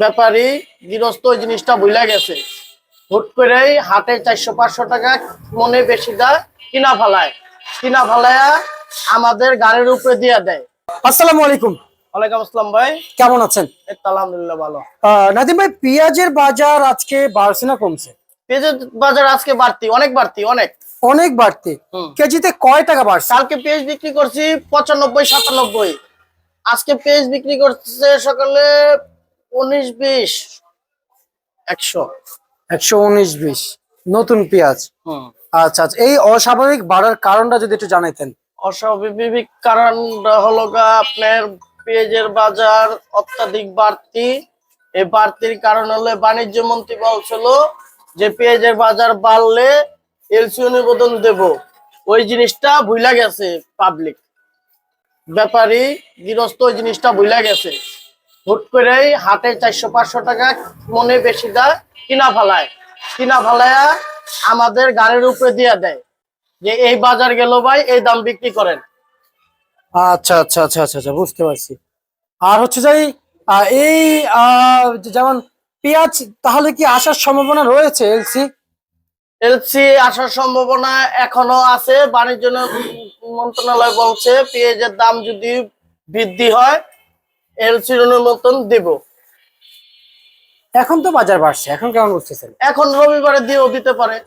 ব্যাপারী গৃহস্থ ওই জিনিসটা ভুলে গেছে। হুট করেই হাটে 400-500 টাকা মনে বেশি দেয়, কিনা ফালায়া আমাদের গাড়ির উপরে দিয়ে দেয়। আসসালামু আলাইকুম। ওয়ালাইকুম আসসালাম ভাই, কেমন আছেন? এই তো আলহামদুলিল্লাহ ভালো। নাদিম ভাই, পেঁয়াজের বাজার আজকে বাড়ছে না কমছে? পেঁয়াজের বাজার আজকে অনেক বাড়তি। অনেক বাড়তি। কেজিতে কয় টাকা বাড়ছে? কালকে পেঁয়াজ বিক্রি করছি 95-97, আজকে পেঁয়াজ বিক্রি করছে সকালে 19-20, 100। 119-20 নতুন পেঁয়াজ। আচ্ছা আচ্ছা, এই অস্বাভাবিক বাড়ার কারণটা যদি একটু জানাইতেন। অস্বাভাবিক কারণটা হলো আপনার পেঁয়াজের বাজার অত্যাধিক বাড়তি। এই বাড়তির কারণ হলো বাণিজ্য মন্ত্রী বলছিল যে পেঁয়াজের বাজার বাড়লে এলসি অনুমোদন দেব, ওই জিনিসটা ভুলে গেছে পাবলিক। ব্যাপারী গৃহস্থ ওই জিনিসটা ভুলে গেছে। হুট করেই হাটে 400-500 টাকা মনে বেশি দেয়, কিনা ফালায়া আমাদের গাড়ির উপরে দিয়ে দেয় যে এই বাজার গেল ভাই, এই দাম বিক্রি করেন। আচ্ছা আচ্ছা আচ্ছা আচ্ছা আচ্ছা, বুঝতে পারছি। আর হচ্ছে যে এই যেমন পেঁয়াজ তাহলে কি আসার সম্ভাবনা রয়েছে? এলসি আসার সম্ভাবনা এখনো আছে। বাণিজ্য মন্ত্রণালয় বলছে পেঁয়াজের দাম যদি বৃদ্ধি হয় এলসির অনুমোদন দেব। এখন তো বাজার বাড়ছে, এখন কেমন বুঝতেছেন? এখন রবিবারে দিয়েও দিতে পারে,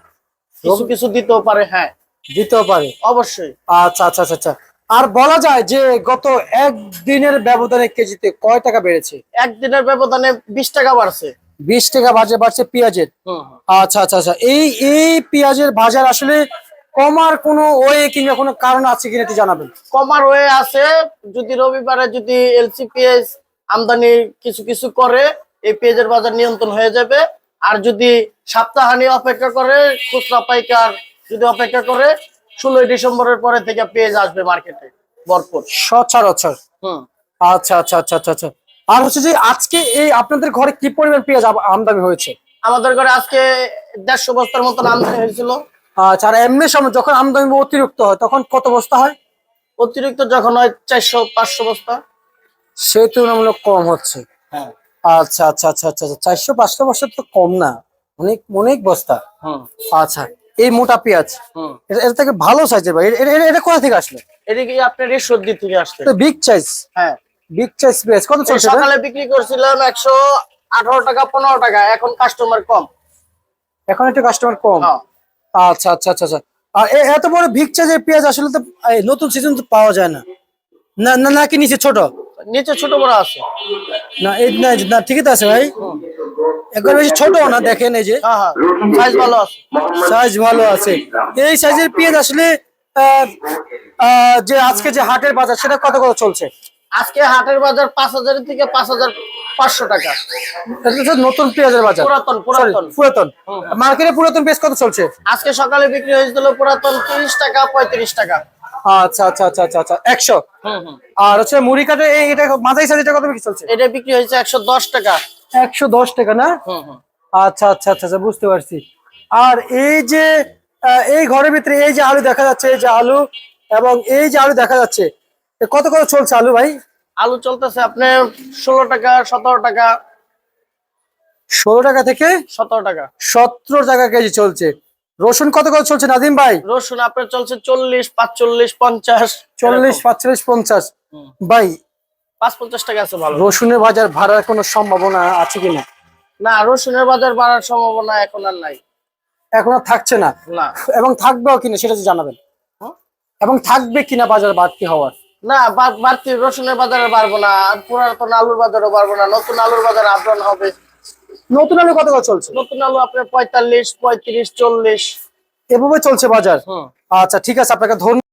কিছু দিতেও পারে। হ্যাঁ, দিতেও পারে অবশ্যই। আচ্ছা আচ্ছা আচ্ছা আচ্ছা। আর বলা যায় যে গত একদিনের ব্যবধানে কেজিতে কয় টাকা বেড়েছে? একদিনের ব্যবধানে 20 টাকা বাড়ছে। 20 টাকা বাড়ছে পেঁয়াজের। আচ্ছা আচ্ছা আচ্ছা, এই পেঁয়াজের বাজার আসলে কমার কোনো ওয়ে কিংবা কোনো কারণ আছে কিনা একটু জানাবেন। কমার ওয়ে আছে, যদি রবিবারে যদি এলসি পেঁয়াজ আমদানি কিছু করে এই পেঁয়াজের বাজার নিয়ন্ত্রণ হয়ে যাবে। আর যদি সপ্তাহানি অপেক্ষা করে, খুচরা পাইকার যদি অপেক্ষা করে, 16 ডিসেম্বরের পরে থেকে পেঁয়াজ আসবে মার্কেটে ভরপুর সচরাচর। আচ্ছা আচ্ছা আচ্ছা আচ্ছা আচ্ছা। আর হচ্ছে যে আজকে এই আপনাদের ঘরে কি পরিমাণ পেঁয়াজ আমদানি হয়েছে? আমাদের ঘরে আজকে 150 বস্তার মতন আমদানি হয়েছিল। আচ্ছা, আর এমনি সময় যখন আমদানি অতিরিক্ত হয় তখন কত বস্তা হয়? অতিরিক্ত যখন হয় 400-500 বস্তা। সেই তুলনামূলক কম হচ্ছে। হ্যাঁ। আচ্ছা আচ্ছা আচ্ছা আচ্ছা, 400-500 বস্তা তো কম না, অনেক অনেক বস্তা। আচ্ছা, এই মোটা পেঁয়াজ এটা থেকে ভালো সাইজের ভাই, এটা কোথা থেকে আসলো? এটা কি আপনার এই সবজি থেকে আসছে? Big size. হ্যাঁ, বিগ সাইজ পেঁয়াজ কত চলছে? সকালে বিক্রি করছিলাম 118 টাকা 15 টাকা, এখন কাস্টমার কম। এখন একটু কাস্টমার কম। আচ্ছা আচ্ছা আচ্ছা আচ্ছা। আর এত বড় বিগ সাইজের পেঁয়াজ আসলে তো নতুন সিজন তো পাওয়া যায় না। না না, নাকি নিচে ছোট? নিচে ছোট বড় আছে। না এই না, ঠিকই তো আছে ভাই, একবার বেশি ছোট না, দেখেন এই যে সাইজ ভালো আছে। সাইজ ভালো আছে। এই সাইজের পেঁয়াজ আসলে যে আজকে যে হাটের বাজার সেটা কত চলছে? আজকে হাটের বাজার 5000 থেকে 5500 টাকা। এটা নতুন পেঁয়াজের বাজার। পুরাতন মার্কেটে পুরাতন পেঁয়াজ কত চলছে? আজকে সকালে বিক্রি হয়েছিল পুরাতন 30 টাকা 35 টাকা। আচ্ছা আচ্ছা আচ্ছা আচ্ছা আচ্ছা, 100। আর হচ্ছে মুড়ি কাটে এটা মাঝারি সাইজ, এটা কত বিক্রি চলছে? এটা বিক্রি হয়েছে 110 টাকা। 110 টাকা না? আচ্ছা আচ্ছা আচ্ছা আচ্ছা, বুঝতে পারছি। আর এই যে এই ঘরের ভিতরে এই যে আলু দেখা যাচ্ছে, এই যে আলু এবং এই যে আলু দেখা যাচ্ছে, কত চলছে আলু ভাই? আলু চলতেছে আপনার 16 টাকা 17 টাকা। 16 টাকা থেকে 17 টাকা। 17 টাকা কেজি চলছে। রসুন কত চলছে নাদিম ভাই? রসুন আপনার চলছে 40, 45, 50। 40, 45, 50 ভাই। 5-50 টাকা আছে ভালো। রসুনের বাজার বাড়ার কোনো সম্ভাবনা আছে কিনা? না, রসুনের বাজার বাড়ার সম্ভাবনা এখন আর নাই। এখন আর থাকছে না? না। এবং থাকবেও কিনা সেটা জানাবেন। এবং থাকবে কিনা বাজার বাড়তি হওয়ার? না, বাড়তি রসুনের বাজারে বাড়বো না, পুরাতন আলুর বাজারও বাড়বো না, নতুন আলুর বাজার আপডাউন হবে। নতুন আলু কত চলছে? নতুন আলু আপনার 45, 35, 40 এভাবে চলছে বাজার। আচ্ছা ঠিক আছে, আপনাকে ধন্যবাদ।